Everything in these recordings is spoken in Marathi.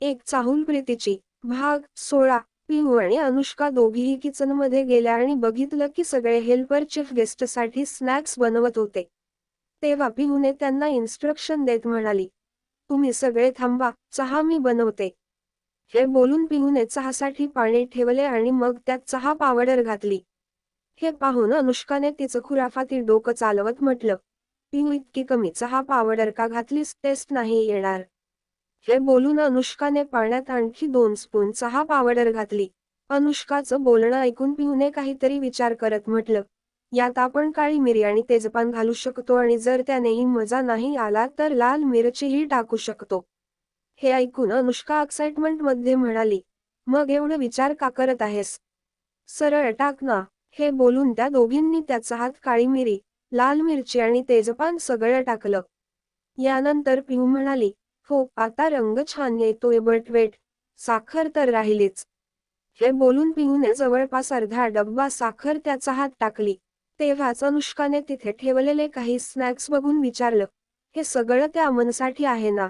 एक चाहूल प्रीतीची भाग 16। पिहू आणि अनुष्का दोघीही किचनमध्ये गेल्या आणि बघितलं की सगळे हेल्पर चीफ गेस्टसाठी स्नॅक्स बनवत होते। तेव्हा पिहूने त्यांना इन्स्ट्रक्शन देत म्हणाली, तुम्ही सगळे थांबा, चहा मी बनवते। हे बोलून पिहूने चहासाठी पाणी ठेवले आणि मग त्यात चहा पावडर घातली। हे पाहून अनुष्काने तिचं खुराफाती डोकं चालवत म्हटलं, पिहू इतकी कमी चहा पावडर का घातलीस, टेस्ट नाही येणार। हे बोलून अनुष्काने पाण्यात आणखी 2 स्पून चहा पावडर घातली। अनुष्काचं बोलणं ऐकून पिहूने काहीतरी विचार करत म्हटलं, यात आपण काळी मिरी आणि तेजपान घालू शकतो आणि जर त्यानेही मजा नाही आला तर लाल मिरचीही टाकू शकतो। हे ऐकून अनुष्का एक्साइटमेंटमध्ये म्हणाली, मग एवढं विचार का करत आहेस? सरळ टाक ना। हे बोलून त्या दोघींनी त्या चहात काळी मिरी, लाल मिरची आणि तेजपान सगळं टाकलं। यानंतर पिहू म्हणाली, हो आता रंग छान येतोय, बट वेट, साखर तर राहिलीच। हे बोलून पिहूने जवळपास अर्धा डब्बा साखर त्या चहात टाकली। तेव्हाच अनुष्काने तिथे ठेवलेले काही स्नॅक्स बघून विचारलं, हे सगळं त्या अमनसाठी आहे ना?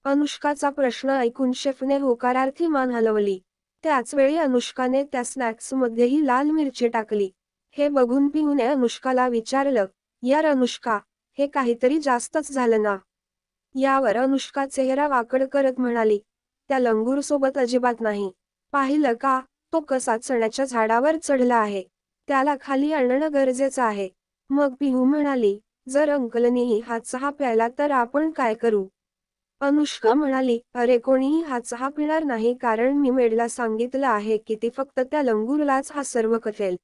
अनुष्काचा प्रश्न ऐकून शेफने होकारार्थी मान हलवली। त्याच वेळी अनुष्काने त्या स्नॅक्समध्येही लाल मिरची टाकली। हे बघून पिहूने अनुष्काला विचारलं, यार अनुष्का, हे काहीतरी जास्तच झालं ना? यावर अनुष्का चेहरा वाकड करत म्हणाली, त्या लंगूरसोबत अजिबात नाही। पाहिलं का, तो कसा चण्याच्या झाडावर चढला आहे, त्याला खाली आणणं गरजेचं आहे। मग पिहू म्हणाली, जर अंकलनीही हा चहा प्यायला तर आपण काय करू? अनुष्का म्हणाली, अरे कोणीही हा चहा पिणार नाही कारण मी मेडला सांगितलं आहे की ती फक्त त्या लंगूरलाच हा सर्व करेल।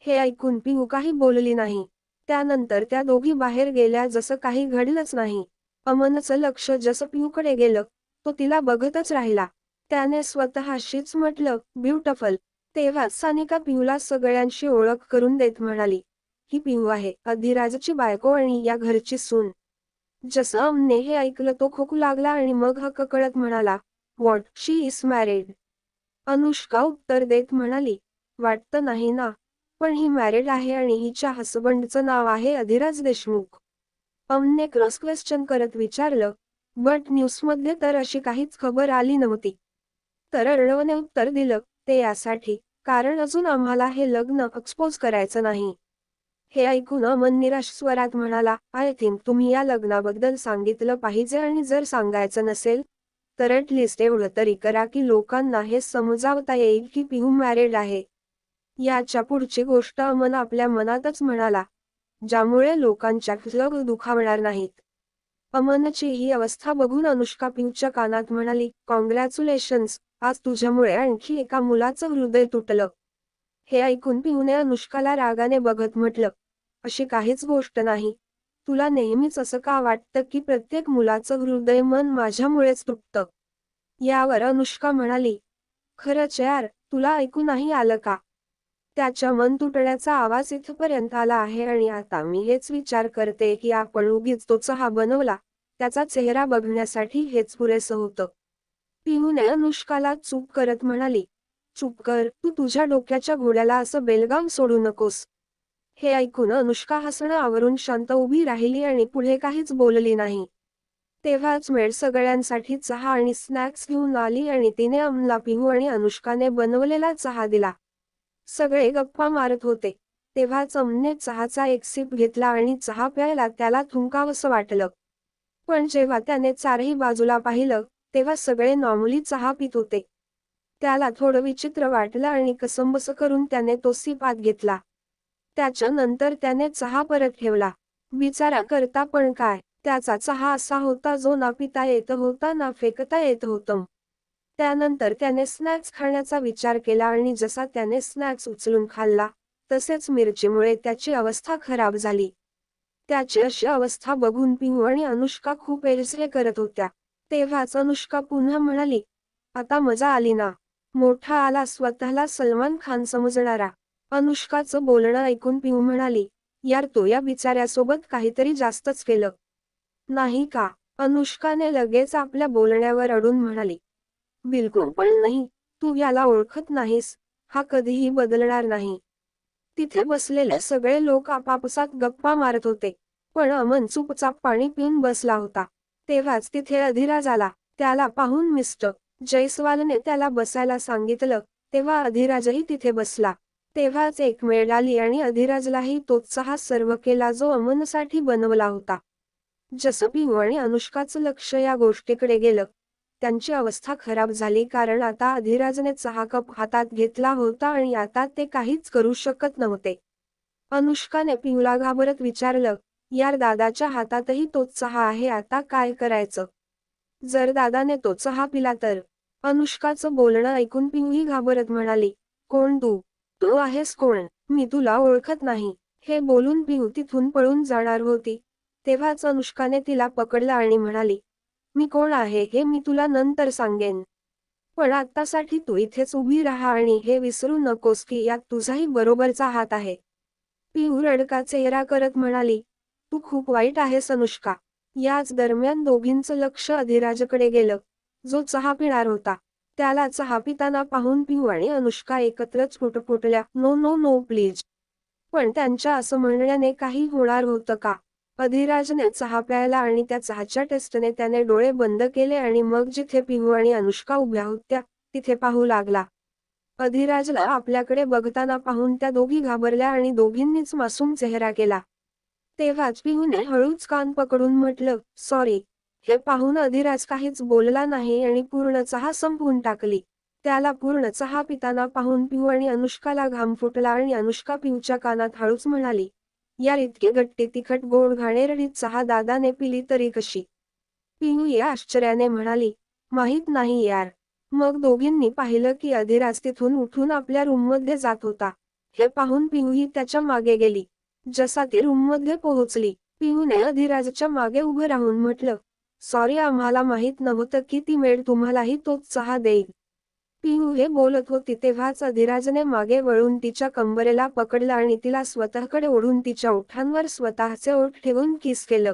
हे ऐकून पिहू काही बोलली नाही। त्यानंतर त्या दोघी बाहेर गेल्या जसं काही घडलंच नाही। अमनचं लक्ष जसं पिहूकडे गेलं, तो तिला बघतच राहिला। त्याने स्वतःशीच म्हटलं, ब्युटिफुल। तेव्हाच सानिका पिहूला सगळ्यांशी ओळख करून देत म्हणाली, ही पिहू आहे, अधिराजची बायको आणि या घरची सून। जसं अमने हे ऐकलं तो खोकू लागला आणि मग हक्ककळत म्हणाला, what, she is married? Anushka उत्तर देत म्हणाली, वाटतं नाही ना, पण ही मॅरिड आहे आणि हिच्या हसबंडचं नाव आहे अधिराज देशमुख। अमने क्रॉस क्वेश्चन करत विचारलं, बट न्यूजमध्ये तर अशी काहीच खबर आली नव्हती। तर अर्णवने उत्तर दिलं, ते यासाठी, कारण अजून आम्हाला हे लग्न एक्सपोज करायचं नाही। हे ऐकून अमन निराश स्वरात म्हणाला, आय थिंक तुम्ही या लग्नाबद्दल सांगितलं पाहिजे आणि जर सांगायचं नसेल, तर ॲटलिस्ट एवढं तरी करा की लोकांना हे समजावता येईल की पिहू मॅरिड आहे। याच्या पुढची गोष्ट अमन आपल्या मनातच म्हणाला, ज्यामुळे लोकांच्या लग दुखावणार नाहीत। अमनची ही अवस्था बघून अनुष्का पिहूच्या कानात म्हणाली, कॉंग्रॅच्युलेशन्स, आज तुझ्यामुळे आणखी एका मुलाचं हृदय तुटलं। हे ऐकून पिहूने अनुष्काला रागाने बघत म्हटलं, अशी काहीच गोष्ट नाही। तुला नेहमीच असं का वाटतं की प्रत्येक मुलाचं हृदय मन माझ्यामुळेच तुटतं? यावर अनुष्का म्हणाली, खरंच यार, तुला ऐकू नाही आलं का? त्याच्या मन तुटण्याचा आवाज इथपर्यंत आला आहे आणि आता मी हेच विचार करते की आपण उगीच तो चहा बनवला, त्याचा चेहरा बघण्यासाठी हेच पुरेसं होतं। पिहूने अनुष्काला चूप करत म्हणाली, चूप कर, तू तुझ्या डोक्याच्या घोड्याला असं बेलगाम सोडू नकोस। हे ऐकून अनुष्का हसणं आवरून शांत उभी राहिली आणि पुढे काहीच बोलली नाही। तेव्हाच मेड सगळ्यांसाठी चहा आणि स्नॅक्स घेऊन आली आणि तिने अमनला पिहू आणि अनुष्काने बनवलेला चहा दिला। सगळे गप्पा मारत होते। तेव्हाच अमनने चहाचा एक सिप घेतला आणि चहा प्यायला त्याला थुंकावंसं वाटलं। पण जेव्हा त्याने चारही बाजूला पाहिलं, तेव्हा सगळे नॉर्मली चहा पित होते। त्याला थोडं विचित्र वाटलं आणि कसंबसं करून त्याने तो सिप आत घेतला। त्याच्यानंतर त्याने चहा परत ठेवला। विचारा करता पण काय, त्याचा चहा असा होता जो ना पिता येत होता ना फेकता येत होतं। त्यानंतर त्याने स्नॅक्स खाण्याचा विचार केला आणि जसा त्याने स्नॅक्स उचलून खाल्ला, तसेच मिरचीमुळे त्याची अवस्था खराब झाली। त्याची अशी अवस्था बघून पिहू आणि अनुष्का खूप एळसळे करत होत्या। तेव्हाच अनुष्का पुन्हा म्हणाली, आता मजा आली ना? मोठा आला स्वतःला सलमान खान समजणारा। अनुष्काचं बोलणं ऐकून पिहू म्हणाली, यार तो या बिचाऱ्यासोबत काहीतरी जास्तच केलं नाही का? अनुष्काने लगेच आपल्या बोलण्यावर अडून म्हणाली, बिलकुल पण नाही, तू याला ओळखत नाहीस, हा कधीही बदलणार नाही। तिथे बसलेले सगळे लोक आपापसात गप्पा मारत होते, पण अमन चुपचाप पाणी पिऊन बसला होता। तेव्हाच तिथे अधिराज आला। त्याला पाहून मिस्टर जयस्वालने त्याला बसायला सांगितलं, तेव्हा अधिराजही तिथे बसला. तेव्हाच एक वेळ आली आणि अधिराजलाही तोच चहा सर्व केला जो अमनसाठी बनवला होता. जसं पिहू आणि अनुष्काचं लक्ष या गोष्टीकडे गेलं, त्यांची अवस्था खराब झाली कारण आता अधिराजने चहा कप हातात घेतला होता आणि आता ते काहीच करू शकत नव्हते. अनुष्काने पिऊला घाबरत विचारलं, यार दादाच्या हातातही तोच चहा आहे, आता काय करायचं? जर दादाने तो चहा पिला तर? अनुष्काचं बोलणं ऐकून पिऊही घाबरत म्हणाली, कोण तू? तू आहेस कोण? मी तुला ओळखत नाही. हे बोलून पिऊ तिथून पळून जाणार होती. तेव्हाच अनुष्काने तिला पकडलं आणि म्हणाली, मी कोण आहे हे मी तुला नंतर सांगेन. पण आत्तासाठी तू इथेच उभी राहा आणि हे विसरू नकोस की यात तुझाही बरोबरचा हात आहे. पिऊ रडका चेहरा करत म्हणाली, तू खूप वाईट आहेस अनुष्का. याच दरम्यान दोघींचं लक्ष अधिराजकडे गेलं, जो चहा पिणार होता. त्याला चहा पिताना पाहून पिऊ आणि अनुष्का एकत्रच पुटपुटल्या, नो नो नो प्लीज. पण त्यांच्या असं म्हणण्याने काही होणार होतं का? अधिराजने चहा प्यायला आणि त्या चहाच्या टेस्टने त्याने डोळे बंद केले आणि मग जिथे पिहू आणि अनुष्का उभ्या होत्या, तिथे पाहू लागला. अधिराजला आपल्याकडे बघताना पाहून त्या दोघी घाबरल्या आणि दोघींनीच मासूम चेहरा केला. तेव्हाच पिहूने हळूच कान पकडून म्हटलं, सॉरी. हे पाहून अधिराज काहीच बोलला नाही आणि पूर्ण चहा संपवून टाकली. त्याला पूर्ण चहा पिताना पाहून पिहू आणि अनुष्काला घाम फुटला आणि अनुष्का पिऊच्या कानात हळूच म्हणाली, यार इतके गट्टे तिखट गोड घाणेरडी चहा दादाने पिली तरी कशी? पिहू या आश्चर्याने म्हणाली, माहीत नाही यार. मग दोघींनी पाहिलं की अधिराज तिथून उठून आपल्या रूममध्ये जात होता. हे पाहून पिहूही त्याच्या मागे गेली. जसा ती रूममध्ये पोहोचली, पिहूने अधिराजच्या मागे उभं राहून म्हटलं, सॉरी आम्हाला माहीत नव्हतं की ती मेड तुम्हालाही तोच चहा देईल. पिहू हे बोलत होती तेव्हाच अधिराजने मागे वळून तिच्या कंबरेला पकडलं आणि तिला स्वतःकडे ओढून तिच्या ओठांवर स्वतःचे ओठ ठेवून किस केलं.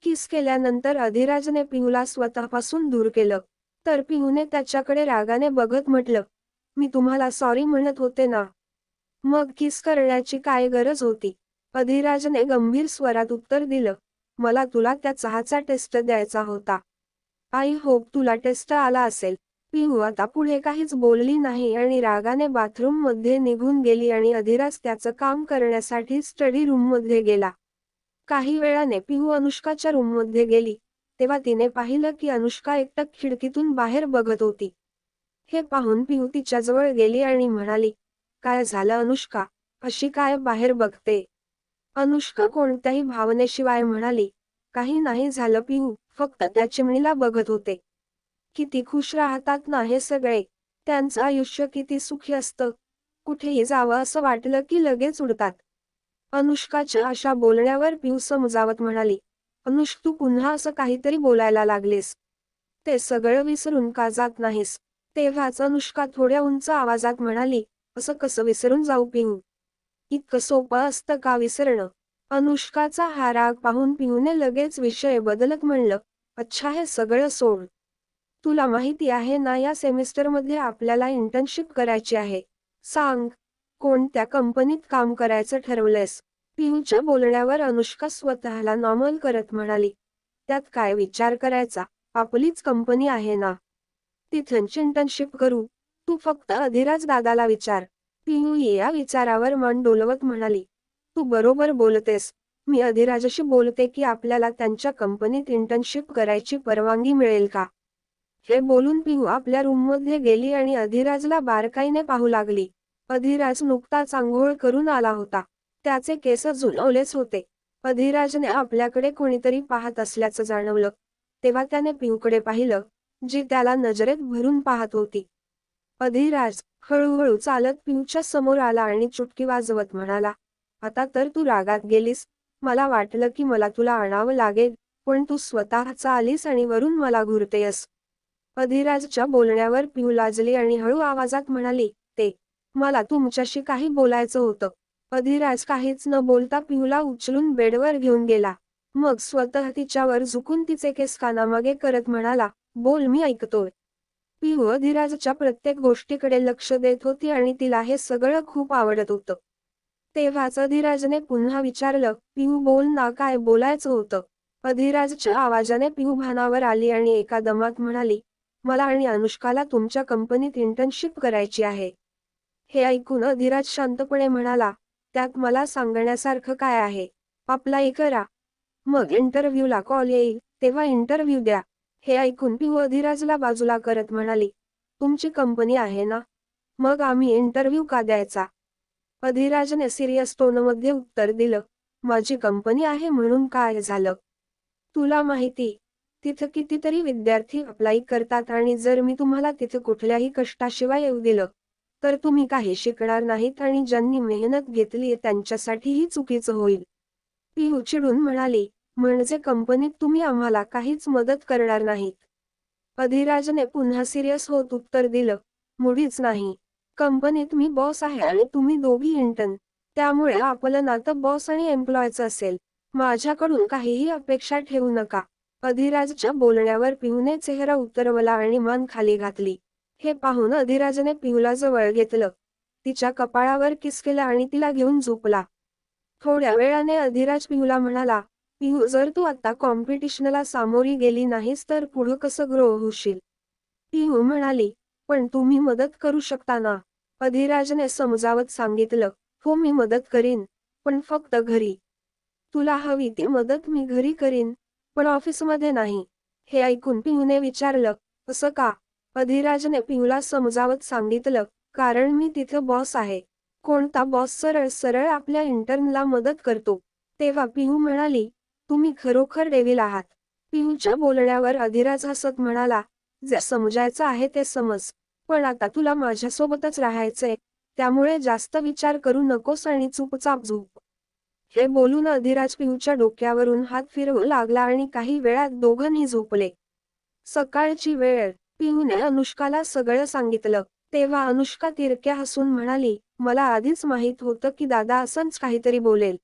किस केल्यानंतर अधिराजने पिहूला स्वतःपासून दूर केलं. तर पिहूने त्याच्याकडे रागाने बघत म्हटलं, मी तुम्हाला सॉरी म्हणत होते ना. मग किस करण्याची काय गरज होती? अधिराजने गंभीर स्वरात उत्तर दिलं, मला तुला त्या चहाचा टेस्ट द्यायचा होता. आय होप तुला टेस्ट आला असेल. पिहू आता पुढे काहीच बोलली नाही आणि रागाने बाथरूम मध्ये निघून गेली आणि अधिराज त्याचं काम करण्यासाठी स्टडी रूम मध्ये गेला. काही वेळाने पिहू अनुष्काच्या रूममध्ये गेली, तेव्हा तिने पाहिलं की अनुष्का एकटक खिडकीतून बाहेर बघत होती. हे पाहून पिहू तिच्याजवळ गेली आणि म्हणाली, काय झालं अनुष्का, अशी काय बाहेर बघते? अनुष्का कोणत्याही भावनेशिवाय म्हणाली, काही नाही झालं पिहू, फक्त त्या चिमणीला बघत होते. किती खुश राहतात ना हे सगळे. त्यांचं आयुष्य किती सुखी असतं. कुठेही जावं असं वाटलं की लगेच उडतात. अनुष्काच्या अशा बोलण्यावर पिऊ समजावत म्हणाली, अनुष तू पुन्हा असं काहीतरी बोलायला लागलीस. ते सगळं विसरून का जात नाहीस? तेव्हाच अनुष्का थोड्या उंच आवाजात म्हणाली, असं कसं विसरून जाऊ पिहू? इतकं सोपं असतं का विसरणं? अनुष्काचा हा राग पाहून पिहूने लगेच विषय बदलत म्हणलं, अच्छा हे सगळं सोड. तुला माहिती आहे ना या सेमिस्टरमध्ये आपल्याला इंटर्नशिप करायची आहे. सांग, कोणत्या कंपनीत काम करायचं ठरवलंयस? पियूच्या बोलण्यावर अनुष्का स्वतःला नॉर्मल करत म्हणाली, त्यात काय विचार करायचा, आपलीच कंपनी आहे ना. तिथंच इंटर्नशिप करू. तू फक्त अधिराज दादाला विचार. पियू या विचारावर मन डोलवत म्हणाली, तू बरोबर बोलतेस. मी अधिराजशी बोलते की आपल्याला त्यांच्या कंपनीत इंटर्नशिप करायची परवानगी मिळेल का? हे बोलून पिहू आपल्या रूममध्ये गेली आणि अधिराजला बारकाईने पाहू लागली. अधिराज नुकताच आंघोळ करून आला होता. त्याचे केस झुलवलेच होते. अधिराजने आपल्याकडे कोणीतरी पाहत असल्याचं जाणवलं. तेव्हा त्याने पिहूकडे पाहिलं, जी त्याला नजरेत भरून पाहत होती. अधिराज हळूहळू चालत पिहूच्या समोर आला आणि चुटकी वाजवत म्हणाला, आता तर तू रागात गेलीस. मला वाटलं की मला तुला आणावं लागेल, पण तू स्वतःच आलीस आणि वरून मला घुरतेयस. अधिराजच्या बोलण्यावर पिहू लाजली आणि हळू आवाजात म्हणाली, ते मला तुमच्याशी काही बोलायचं होतं. अधिराज काहीच न बोलता पिहूला उचलून बेडवर घेऊन गेला. मग स्वतः तिच्यावर झुकून तिचे केस कानामागे करत म्हणाला, बोल मी ऐकतोय. पिहू अधिराजच्या प्रत्येक गोष्टीकडे लक्ष देत होती आणि तिला हे सगळं खूप आवडत होतं. तेव्हाच अधिराजने पुन्हा विचारलं, पिहू बोल ना काय बोलायचं होतं? अधिराजच्या आवाजाने पिहू भानावर आली आणि एका दमात म्हणाली, मला आणि अनुष्काला तुमच्या कंपनीत इंटर्नशिप करायची आहे. हे ऐकून अधिराज शांतपणे म्हणाला, त्यात मला सांगण्यासारखं काय आहे? अप्लाय करा. मग इंटरव्ह्यूला कॉल येईल, तेव्हा इंटरव्ह्यू द्या. हे ऐकून पिहू अधिराजला बाजूला करत म्हणाली, तुमची कंपनी आहे ना? मग आम्ही इंटरव्ह्यू का द्यायचा? अधिराजने सिरियस टोनमध्ये उत्तर दिलं, माझी कंपनी आहे म्हणून काय झालं? तुला माहिती, तिथं कितीतरी विद्यार्थी अप्लाय करतात आणि जर मी तुम्हाला तिथं कुठल्याही कष्टाशिवाय येऊ दिलं, तर तुम्ही काही शिकणार नाहीत आणि ज्यांनी मेहनत घेतली त्यांच्यासाठीही चुकीचं होईल. पिहू चिडून म्हणाली, म्हणजे कंपनीत तुम्ही आम्हाला काहीच मदत करणार नाहीत? अधिराजने पुन्हा सिरियस होत उत्तर दिलं, मुळीच नाही. कंपनीत मी बॉस आहे आणि तुम्ही दोघी इंटर्न. त्यामुळे आपलं नातं बॉस आणि एम्प्लॉयचं असेल. माझ्याकडून काहीही अपेक्षा ठेवू नका. अधिराजच्या बोलण्यावर पिहूने चेहरा उतरवला आणि मान खाली घातली. हे पाहून अधिराजने पिहूला जवळ घेतलं. तिच्या कपाळावर किस केला आणि तिला घेऊन झोपला. थोड्या वेळाने अधिराज पिहूला म्हणाला, पिहू जर तू आता कॉम्पिटिशनला सामोरी गेली नाहीस तर पुढं कसं ग्रो होशील? पिहू म्हणाली, पण तुम्ही मदत करू शकता ना? अधिराजने समजावत सांगितलं, हो मी मदत करीन, पण फक्त घरी. तुला हवी ती मदत मी घरी करीन, पण ऑफिसमध्ये नाही. हे ऐकून पिहूने विचारलं, असं का? अधिराजने पिहूला समजावत सांगितलं, कारण मी तिथं बॉस आहे. कोणता बॉस सरळ सरळ आपल्या इंटर्नला मदत करतो? तेव्हा पिहू म्हणाली, तुम्ही खरोखर डेव्हिल आहात. पिहूच्या बोलण्यावर अधिराज हसत म्हणाला, जे समजायचं आहे ते समज. पण आता तुला माझ्यासोबतच राहायचंय, त्यामुळे जास्त विचार करू नकोस आणि चुपचाप झोप. हे बोलून अधिराज पिहूच्या डोक्यावरून हात फिरवू लागला आणि काही वेळात दोघंही झोपले. सकाळची वेळ, पिहूने अनुष्काला सगळं सांगितलं. तेव्हा अनुष्का तिरक्या हसून म्हणाली, मला आधीच माहित होतं की दादा असंच काहीतरी बोलेल.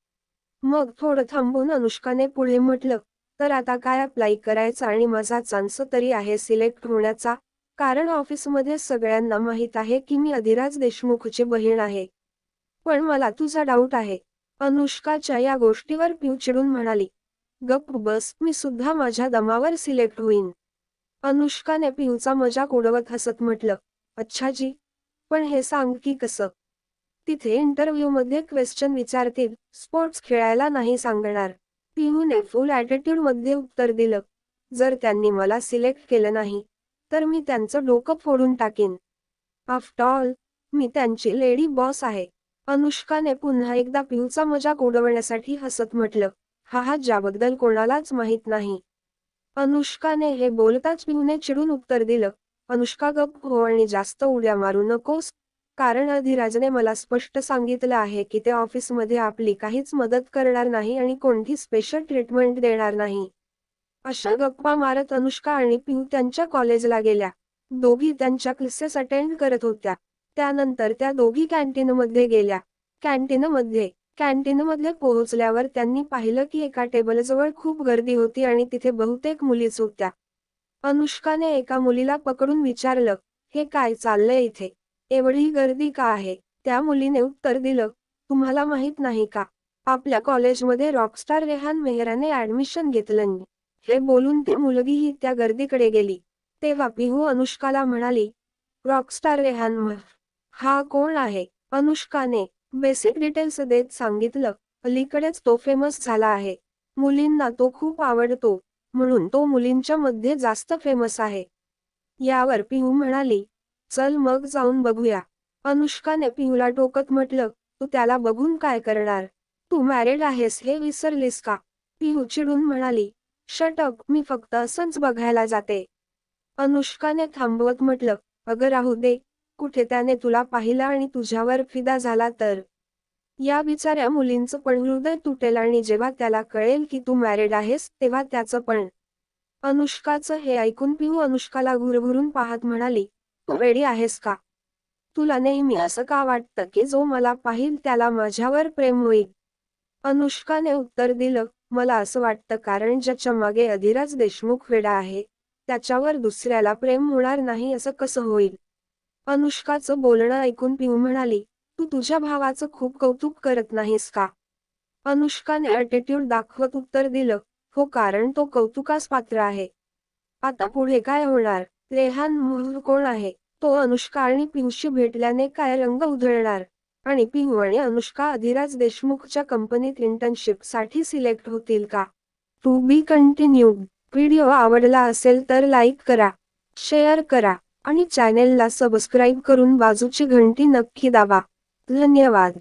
मग थोडं थांबून अनुष्काने पुढे म्हटलं, तर आता काय अप्लाय करायचं आणि माझा चान्स तरी आहे सिलेक्ट होण्याचा, कारण ऑफिसमध्ये सगळ्यांना माहित आहे की मी अधिराज देशमुखची बहीण आहे. पण मला तुझा डाऊट आहे. अनुष्काच्या या गोष्टीवर पिऊ चिडून म्हणाली, गप्प बस, मी सुद्धा माझ्या दमावर सिलेक्ट होईन. अनुष्काने पिऊचा मजाक उडवत हसत म्हटलं, अच्छा जी, पण हे सांग की कसं? तिथे इंटरव्ह्यूमध्ये क्वेश्चन विचारतील, स्पोर्ट्स खेळायला नाही सांगणार. पिहूने फुल ॲटिट्यूड मध्ये उत्तर दिलं, जर त्यांनी मला सिलेक्ट केलं नाही, तर मी त्यांचं डोकं फोडून टाकीन. आफ्टर ऑल, मी त्यांची लेडी बॉस आहे. अनुष्काने पुन्हा एकदा पिऊचा मजाक उडवण्यासाठी हसत म्हटलं, हा ज्याबद्दल कोणालाच माहित नाही. अनुष्काने हे बोलताच पिऊने चिडून उत्तर दिलं, अनुष्का गप्प हो आणि जास्त उड्या मारू नकोस, कारण अधिराजने मला स्पष्ट सांगितलं आहे की ते ऑफिसमध्ये आपली काहीच मदत करणार नाही आणि कोणती स्पेशल ट्रीटमेंट देणार नाही. अशा गप्पा मारत अनुष्का आणि पिऊ त्यांच्या कॉलेजला गेल्या. दोघी त्यांच्या क्लासेस अटेंड करत होत्या. त्यानंतर त्या दोघी कॅन्टीनमध्ये गेल्या. कॅन्टीनमध्ये कॅन्टीनमध्ये पोहोचल्यावर त्यांनी पाहिलं की एका टेबलजवळ खूप गर्दी होती आणि तिथे बहुतेक मुलीच होत्या. अनुष्काने एका मुलीला पकडून विचारलं, हे काय चाललंय इथे? एवढी गर्दी का आहे? त्या मुलीने उत्तर दिलं, तुम्हाला माहित नाही का? आपल्या कॉलेजमध्ये रॉकस्टार रेहान मेहराने ऍडमिशन घेतलं. हे बोलून ती मुलगीही त्या गर्दीकडे गेली. तेव्हा पिहू अनुष्काला म्हणाली, रॉकस्टार रेहान मेहर हा कोण आहे? अनुष्काने बेसिक डिटेल्स देत सांगितलं, अलीकडेच तो फेमस झाला आहे. मुलींना तो खूप आवडतो, म्हणून तो मुलींच्या मध्ये जास्त फेमस आहे. यावर पिहू म्हणाली, चल मग जाऊन बघूया. अनुष्काने पिहूला टोकत म्हटलं, तू त्याला बघून काय करणार? तू मॅरिड आहेस हे विसरलीस का? पिहू चिडून म्हणाली, शट अप, मी फक्त असंच बघायला जाते. अनुष्काने थांबवत म्हटलं, अगं राहू दे, कुठे त्याने तुला पाहिलं आणि तुझ्यावर फिदा झाला तर? या बिचाऱ्या मुलींचं पण हृदय तुटेल आणि जेव्हा त्याला कळेल की तू मॅरिड आहेस तेव्हा त्याचं पण. अनुष्काचं हे ऐकून पिहू अनुष्काला घुरघुरून पाहत म्हणाली, तू वेडी आहेस का? तुला नेहमी असं का वाटतं की जो मला पाहिल त्याला माझ्यावर प्रेम होईल? अनुष्काने उत्तर दिलं, मला असं वाटतं कारण ज्याच्या मागे अधिराज देशमुख वेडा आहे, त्याच्यावर दुसऱ्याला प्रेम होणार नाही असं कसं होईल? अनुष्काचं बोलणं ऐकून पिहू म्हणाली, तू तुझ्या भावाचं खूप कौतुक करत नाहीस का? अनुष्काने ॲटिट्यूड दाखवत उत्तर दिलं, हो कारण तो कौतुकास पात्र आहे. आता पुढे काय होणार? रेहान मुहर कोण आहे? तो अनुष्का आणि पियूशी भेटल्याने काय रंग उधळणार? आणि पियू आणि अनुष्का अधिराज देशमुखच्या कंपनीत इंटर्नशिपसाठी सिलेक्ट होतील का? To be continued. व्हिडिओ आवडला असेल तर लाईक करा, शेअर करा आणि चॅनेलला सबस्क्राईब करून बाजूची घंटी नक्की दाबा. धन्यवाद.